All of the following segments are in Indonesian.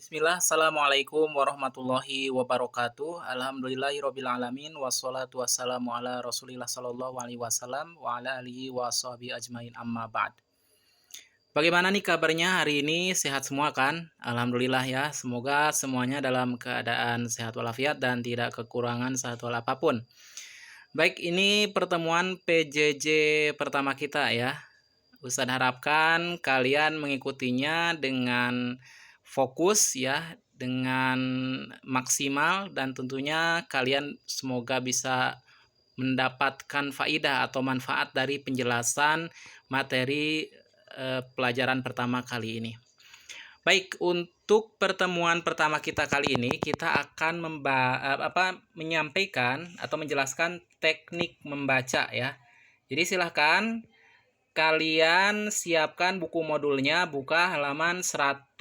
Bismillah, Assalamualaikum warahmatullahi wabarakatuh. Alhamdulillahirrabbilalamin. Wassalatu wassalamu ala rasulillah sallallahu alaihi wasallam wa ala alihi wa sahbihi ajmain amma ba'd. Bagaimana nih kabarnya hari ini? Sehat semua kan? Alhamdulillah ya. Semoga semuanya dalam keadaan sehat walafiat dan tidak kekurangan satu hal apapun. Baik, ini pertemuan PJJ pertama kita ya. Ustadz harapkan kalian mengikutinya dengan fokus ya, dengan maksimal, dan tentunya kalian semoga bisa mendapatkan faidah atau manfaat dari penjelasan materi pelajaran pertama kali ini. Baik, untuk pertemuan pertama kita kali ini kita akan menyampaikan atau menjelaskan teknik membaca ya. Jadi silahkan kalian siapkan buku modulnya, buka halaman 107,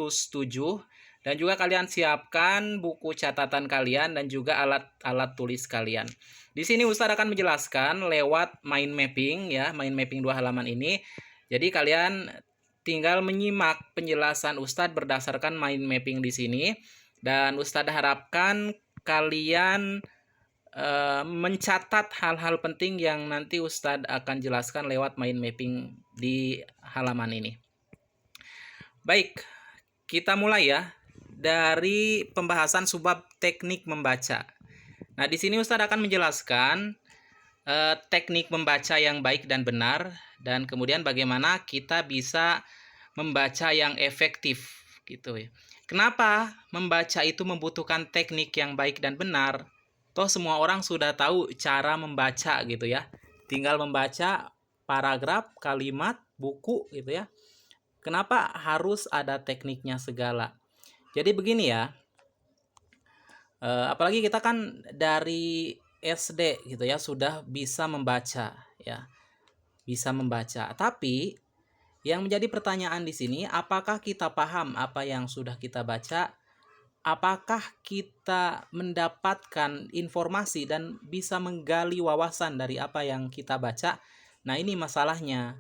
dan juga kalian siapkan buku catatan kalian dan juga alat tulis kalian. Di sini Ustadz akan menjelaskan lewat mind mapping ya, mind mapping 2 halaman ini. Jadi kalian tinggal menyimak penjelasan Ustadz berdasarkan mind mapping di sini, dan Ustadz harapkan kalian mencatat hal-hal penting yang nanti Ustadz akan jelaskan lewat mind mapping di halaman ini. Baik, kita mulai ya dari pembahasan subbab teknik membaca. Nah, di sini Ustadz akan menjelaskan teknik membaca yang baik dan benar, dan kemudian bagaimana kita bisa membaca yang efektif gitu ya. Kenapa membaca itu membutuhkan teknik yang baik dan benar? Toh semua orang sudah tahu cara membaca gitu ya. Tinggal membaca paragraf, kalimat, buku gitu ya. Kenapa harus ada tekniknya segala? Jadi begini ya. Apalagi kita kan dari SD gitu ya sudah bisa membaca ya. Bisa membaca. Tapi yang menjadi pertanyaan di sini, apakah kita paham apa yang sudah kita baca? Apakah kita mendapatkan informasi dan bisa menggali wawasan dari apa yang kita baca? Nah, ini masalahnya.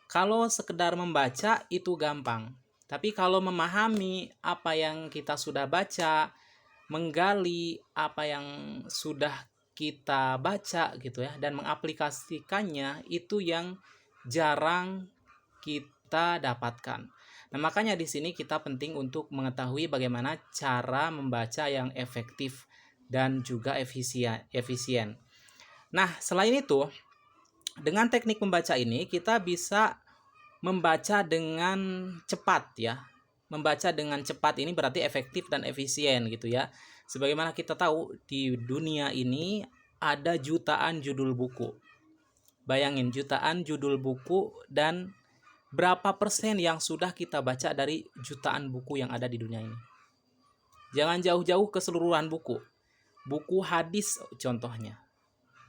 Kalau sekedar membaca itu gampang. Tapi kalau memahami apa yang kita sudah baca, menggali apa yang sudah kita baca gitu ya, dan mengaplikasikannya itu yang jarang kita dapatkan. Nah, makanya di sini kita penting untuk mengetahui bagaimana cara membaca yang efektif dan juga efisien. Nah, selain itu, dengan teknik membaca ini kita bisa membaca dengan cepat ya. Membaca dengan cepat ini berarti efektif dan efisien gitu ya. Sebagaimana kita tahu di dunia ini ada jutaan judul buku. Bayangin, jutaan judul buku, dan berapa persen yang sudah kita baca dari jutaan buku yang ada di dunia ini? Jangan jauh-jauh keseluruhan buku. Buku hadis contohnya.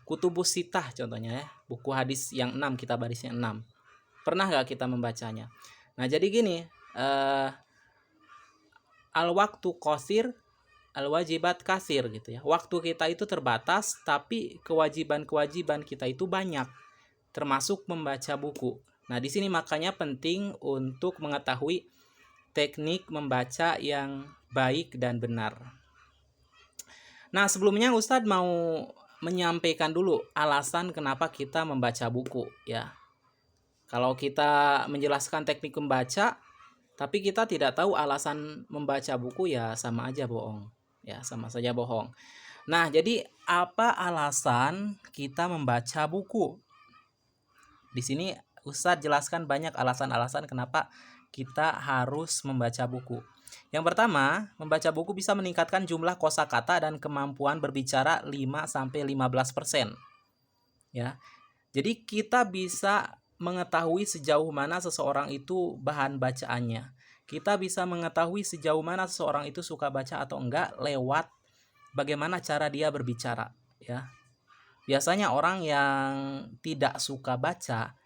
Kutubus Sitah contohnya ya. Buku hadis yang 6, kita barisnya 6. Pernah nggak kita membacanya? Nah, jadi gini. Al-waktu qasir, al-wajibat kasir gitu ya. Waktu kita itu terbatas, tapi kewajiban-kewajiban kita itu banyak. Termasuk membaca buku. Nah, di sini makanya penting untuk mengetahui teknik membaca yang baik dan benar. Nah, sebelumnya Ustadz mau menyampaikan dulu alasan kenapa kita membaca buku ya. Kalau kita menjelaskan teknik membaca, tapi kita tidak tahu alasan membaca buku, ya sama aja bohong. Ya, sama saja bohong. Nah, jadi apa alasan kita membaca buku? Di sini Ustadz jelaskan banyak alasan-alasan kenapa kita harus membaca buku. Yang pertama, membaca buku bisa meningkatkan jumlah kosakata dan kemampuan berbicara 5-15%. Ya. Jadi kita bisa mengetahui sejauh mana seseorang itu bahan bacaannya. Kita bisa mengetahui sejauh mana seseorang itu suka baca atau enggak lewat bagaimana cara dia berbicara, ya. Biasanya orang yang tidak suka baca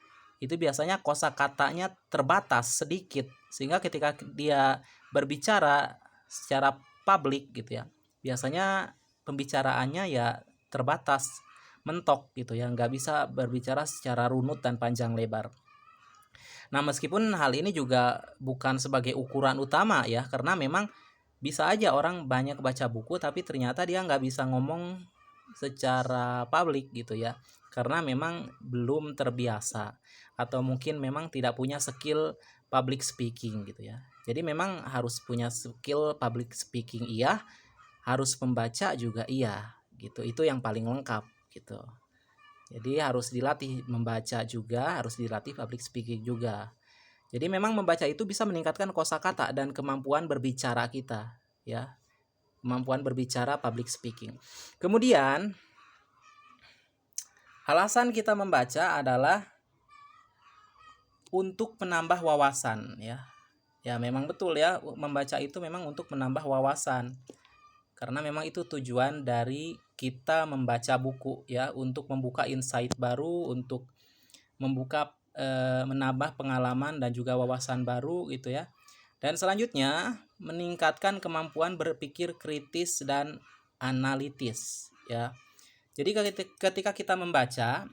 itu biasanya kosakatanya terbatas sedikit, sehingga ketika dia berbicara secara publik gitu ya, biasanya pembicaraannya ya terbatas, mentok gitu ya, nggak bisa berbicara secara runut dan panjang lebar. Nah, meskipun hal ini juga bukan sebagai ukuran utama ya, karena memang Bisa aja orang banyak baca buku tapi ternyata dia nggak bisa ngomong secara publik gitu ya, karena memang belum terbiasa atau mungkin memang tidak punya skill public speaking gitu ya. Jadi memang harus punya skill public speaking iya, harus membaca juga iya gitu. Itu yang paling lengkap gitu. Jadi harus dilatih membaca juga, harus dilatih public speaking juga. Jadi memang membaca itu bisa meningkatkan kosakata dan kemampuan berbicara kita, ya. Kemampuan berbicara public speaking. Kemudian alasan kita membaca adalah untuk menambah wawasan, ya. Ya memang betul ya, membaca itu memang untuk menambah wawasan. Karena memang itu tujuan dari kita membaca buku ya, untuk membuka insight baru, untuk membuka menambah pengalaman dan juga wawasan baru gitu ya. Dan selanjutnya meningkatkan kemampuan berpikir kritis dan analitis ya. Jadi ketika kita membaca,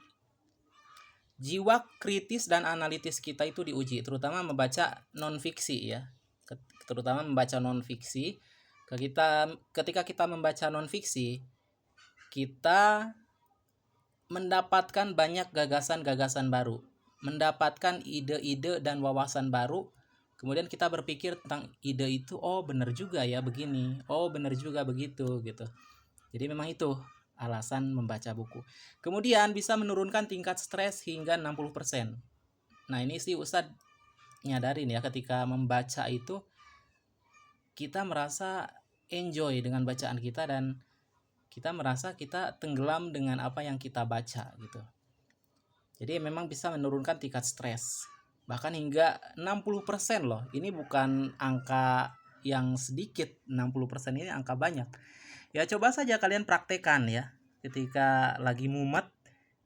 jiwa kritis dan analitis kita itu diuji, terutama membaca non fiksi ya. Terutama membaca non fiksi. Ketika kita membaca non fiksi, kita mendapatkan banyak gagasan-gagasan baru, mendapatkan ide-ide dan wawasan baru. Kemudian kita berpikir tentang ide itu, oh benar juga ya begini, oh benar juga begitu gitu. Jadi memang itu alasan membaca buku. Kemudian bisa menurunkan tingkat stres hingga 60%. Nah ini sih Ustadz nyadarin ya, ketika membaca itu kita merasa enjoy dengan bacaan kita dan kita merasa kita tenggelam dengan apa yang kita baca gitu. Jadi memang bisa menurunkan tingkat stres. Bahkan hingga 60% loh. Ini bukan angka yang sedikit, 60% ini angka banyak. Ya coba saja kalian praktekkan ya. Ketika lagi mumet,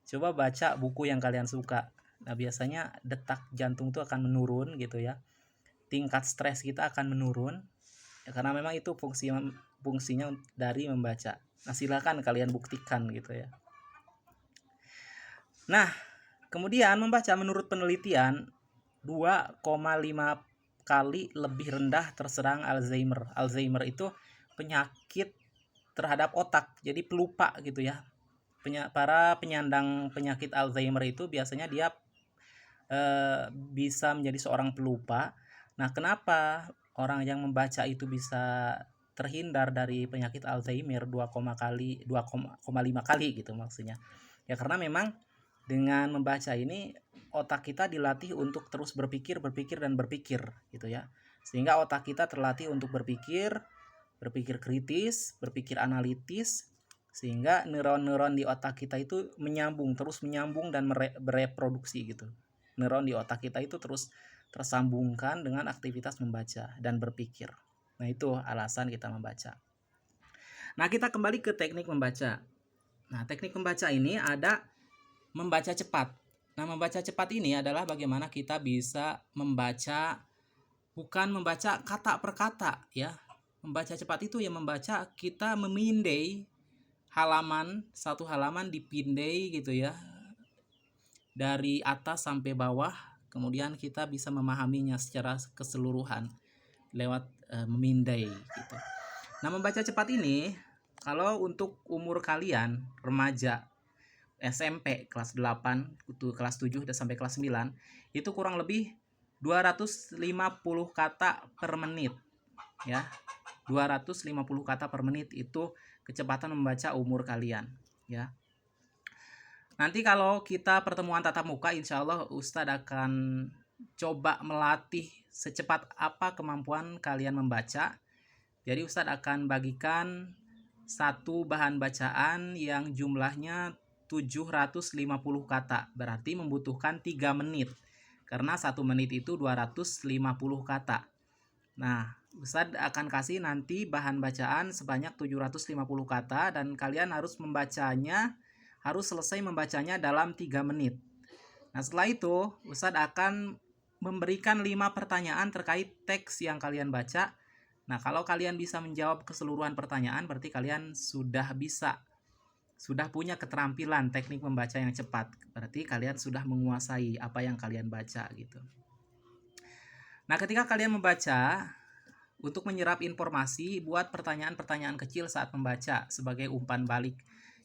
coba baca buku yang kalian suka. Nah biasanya detak jantung itu akan menurun gitu ya. Tingkat stres kita akan menurun. Ya, karena memang itu fungsinya dari membaca. Nah silakan kalian buktikan gitu ya. Nah kemudian membaca menurut penelitian 2,5 kali lebih rendah terserang Alzheimer. Alzheimer itu penyakit terhadap otak, jadi pelupa gitu ya. Para penyandang penyakit Alzheimer itu biasanya dia bisa menjadi seorang pelupa. Nah, kenapa orang yang membaca itu bisa terhindar dari penyakit Alzheimer 2,5 kali gitu maksudnya. Ya karena memang dengan membaca ini otak kita dilatih untuk terus berpikir gitu ya. Sehingga otak kita terlatih untuk berpikir kritis, berpikir analitis, sehingga neuron-neuron di otak kita itu terus menyambung dan bereproduksi gitu. Neuron di otak kita itu terus tersambungkan dengan aktivitas membaca dan berpikir. Nah, itu alasan kita membaca. Nah, kita kembali ke teknik membaca. Nah, teknik membaca ini ada membaca cepat. Nah, membaca cepat ini adalah bagaimana kita bisa membaca, bukan membaca kata per kata ya. Membaca cepat itu ya membaca kita memindai satu halaman dipindai gitu ya, dari atas sampai bawah, kemudian kita bisa memahaminya secara keseluruhan lewat memindai gitu. Nah, membaca cepat ini kalau untuk umur kalian remaja, SMP kelas 8, kelas 7 dan sampai kelas 9 itu kurang lebih 250 kata per menit ya. 250 kata per menit itu kecepatan membaca umur kalian ya. Nanti kalau kita pertemuan tatap muka, insya Allah Ustadz akan coba melatih secepat apa kemampuan kalian membaca. Jadi Ustadz akan bagikan satu bahan bacaan yang jumlahnya 750 kata. Berarti membutuhkan 3 menit. Karena 1 menit itu 250 kata. Nah, Ustadz akan kasih nanti bahan bacaan sebanyak 750 kata dan kalian harus selesai membacanya dalam 3 menit. Nah, setelah itu Ustadz akan memberikan 5 pertanyaan terkait teks yang kalian baca. Nah, kalau kalian bisa menjawab keseluruhan pertanyaan, berarti kalian sudah punya keterampilan teknik membaca yang cepat. Berarti kalian sudah menguasai apa yang kalian baca gitu. Nah, ketika kalian membaca, untuk menyerap informasi, buat pertanyaan-pertanyaan kecil saat membaca sebagai umpan balik.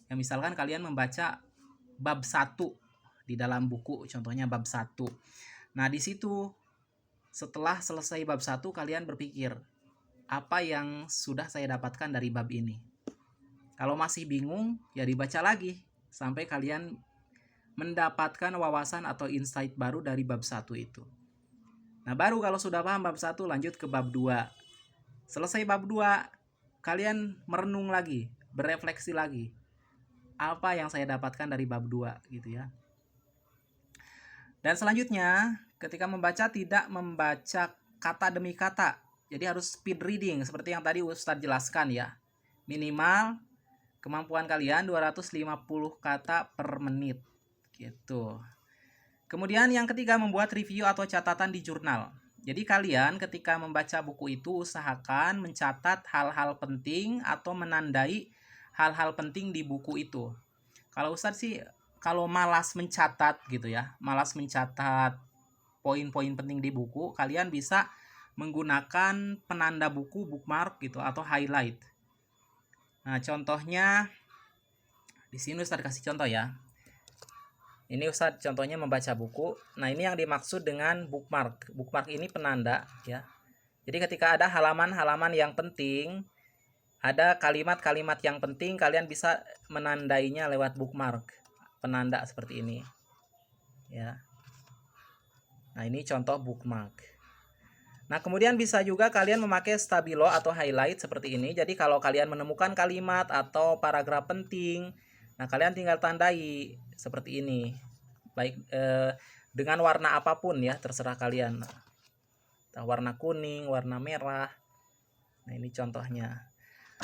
Ya, misalkan kalian membaca bab 1 di dalam buku, contohnya bab 1. Nah, di situ setelah selesai bab 1 kalian berpikir, apa yang sudah saya dapatkan dari bab ini? Kalau masih bingung, ya dibaca lagi sampai kalian mendapatkan wawasan atau insight baru dari bab 1 itu. Nah, baru kalau sudah paham bab 1, lanjut ke bab 2. Selesai bab 2, kalian merenung lagi, berefleksi lagi. Apa yang saya dapatkan dari bab 2 gitu ya. Dan selanjutnya, ketika membaca tidak membaca kata demi kata. Jadi harus speed reading seperti yang tadi Ustadz jelaskan ya. Minimal kemampuan kalian 250 kata per menit gitu. Kemudian yang ketiga, membuat review atau catatan di jurnal. Jadi kalian ketika membaca buku itu usahakan mencatat hal-hal penting atau menandai hal-hal penting di buku itu. Kalau Ustadz sih kalau malas mencatat gitu ya, malas mencatat poin-poin penting di buku, kalian bisa menggunakan penanda buku, bookmark gitu atau highlight. Nah, contohnya di sini Ustadz kasih contoh ya. Ini Ustadz contohnya membaca buku. Nah, ini yang dimaksud dengan bookmark. Bookmark ini penanda ya. Jadi ketika ada halaman-halaman yang penting, ada kalimat-kalimat yang penting, kalian bisa menandainya lewat bookmark. Penanda seperti ini. Ya. Nah, ini contoh bookmark. Nah, kemudian bisa juga kalian memakai stabilo atau highlight seperti ini. Jadi kalau kalian menemukan kalimat atau paragraf penting, nah kalian tinggal tandai seperti ini. Baik dengan warna apapun ya, terserah kalian. Nah, warna kuning, warna merah. Nah, ini contohnya.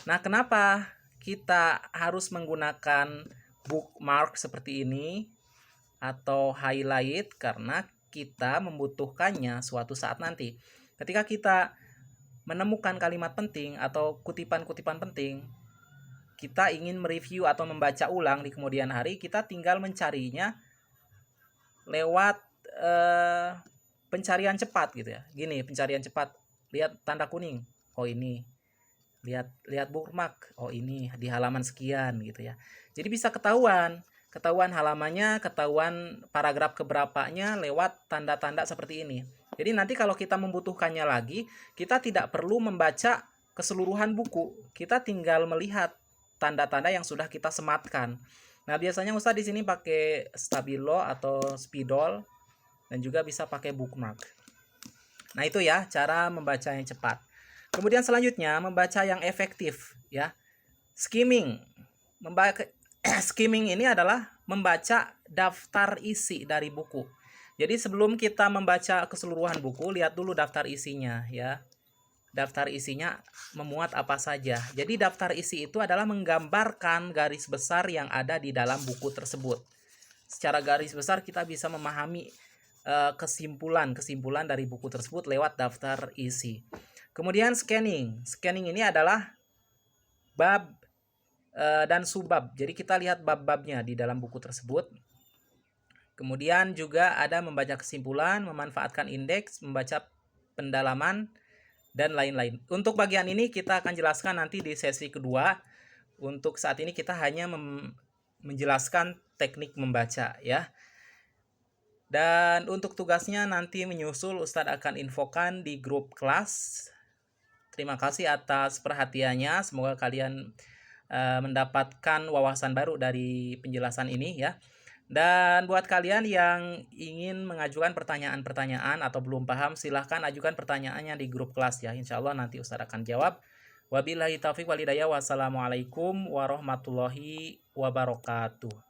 Nah, kenapa kita harus menggunakan bookmark seperti ini atau highlight? Karena kita membutuhkannya suatu saat nanti. Ketika kita menemukan kalimat penting atau kutipan-kutipan penting, kita ingin mereview atau membaca ulang di kemudian hari, kita tinggal mencarinya lewat pencarian cepat gitu ya. Gini, pencarian cepat. Lihat tanda kuning. Oh, ini. Lihat bookmark. Oh, ini di halaman sekian gitu ya. Jadi bisa ketahuan halamannya, ketahuan paragraf keberapanya lewat tanda-tanda seperti ini. Jadi nanti kalau kita membutuhkannya lagi, kita tidak perlu membaca keseluruhan buku. Kita tinggal melihat tanda-tanda yang sudah kita sematkan. Nah, biasanya Ustadz di sini pakai stabilo atau spidol dan juga bisa pakai bookmark. Nah, itu ya cara membaca yang cepat. Kemudian selanjutnya membaca yang efektif ya. Skimming. Skimming ini adalah membaca daftar isi dari buku. Jadi sebelum kita membaca keseluruhan buku, lihat dulu daftar isinya ya. Daftar isinya memuat apa saja. Jadi daftar isi itu adalah menggambarkan garis besar yang ada di dalam buku tersebut. Secara garis besar kita bisa memahami kesimpulan dari buku tersebut lewat daftar isi. Kemudian scanning. Scanning ini adalah bab dan subbab. Jadi kita lihat bab-babnya di dalam buku tersebut. Kemudian juga ada membaca kesimpulan, memanfaatkan indeks, membaca pendalaman, dan lain-lain. Untuk bagian ini kita akan jelaskan nanti di sesi kedua. Untuk saat ini kita hanya menjelaskan teknik membaca ya. Dan untuk tugasnya nanti menyusul Ustadz akan infokan di grup kelas. Terima kasih atas perhatiannya. Semoga kalian mendapatkan wawasan baru dari penjelasan ini ya. Dan buat kalian yang ingin mengajukan pertanyaan-pertanyaan atau belum paham, silahkan ajukan pertanyaannya di grup kelas ya. Insya Allah nanti Ustadz akan jawab. Wabillahi taufiq walhidayah. Wassalamualaikum warahmatullahi wabarakatuh.